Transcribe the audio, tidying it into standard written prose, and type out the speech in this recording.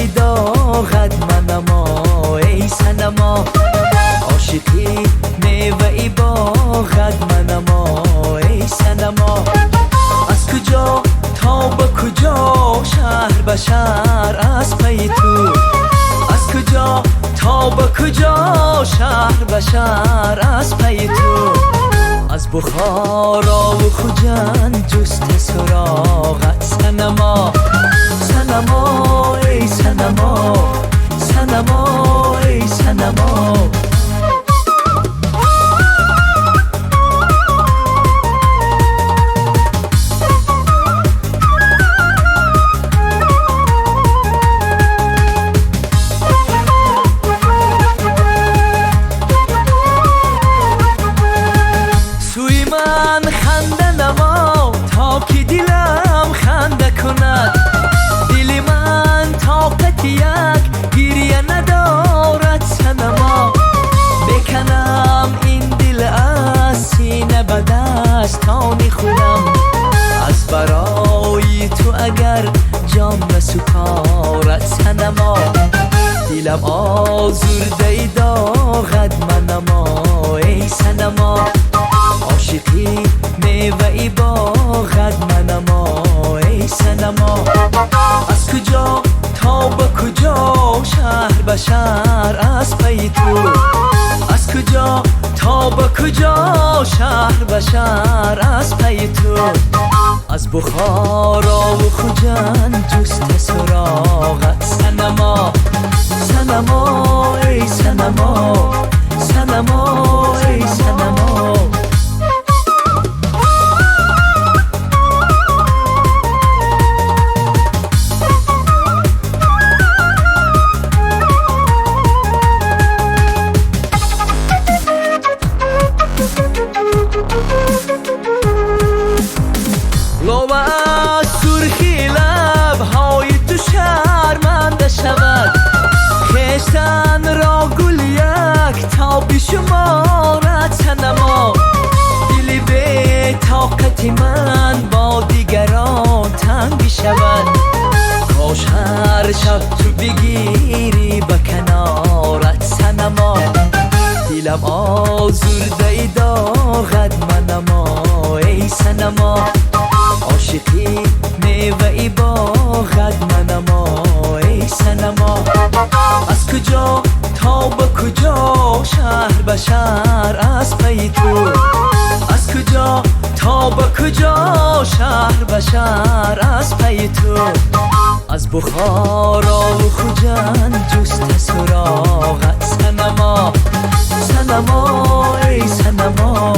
ای داغت منما ای سنما عاشقی میوه ای باغت منما ای سنما از کجا تا به کجا شهر به شهر از پی تو از کجا تا به کجا شهر به شهر از پی تو از بخارا و خوجند جست سراغت سنما سنما ای سنما سنما ای سنما سوی من خنده نما تا که دلم خنده کند دل من طاقت یک گریه ندارد سنما بکنم این دل از سینه به دستان خودم از برای تو اگر جام نسپارد سنما دلم آزرده ای داغت منما ای سنما عاشقی میوه ای باغت منما ای سنما از کجا تا به کجا شهر به شهر از پی تو از کجا تا به کجا شهر به شهر از پی تو از بخارا و خوجند جست سراغت سنما سنما ای سنما سنما ای سنما لوبه از سرخی لبهای تو شرمنده شود خشتن را گل یک تا بشمارد سنما دل به طاقت من با دیگران تنگ شود کاش هر شب تو بگیری به کنارت سنما دلم آزرده ای داغت منما ای سنما عاشقی میوه ای باغت منما ای سنما از کجا تا به کجا شهر به شهر از پی تو از کجا تا به کجا شهر به شهر از پی تو از بخارا و خوجند جست سراغت سنما سنما ای سنما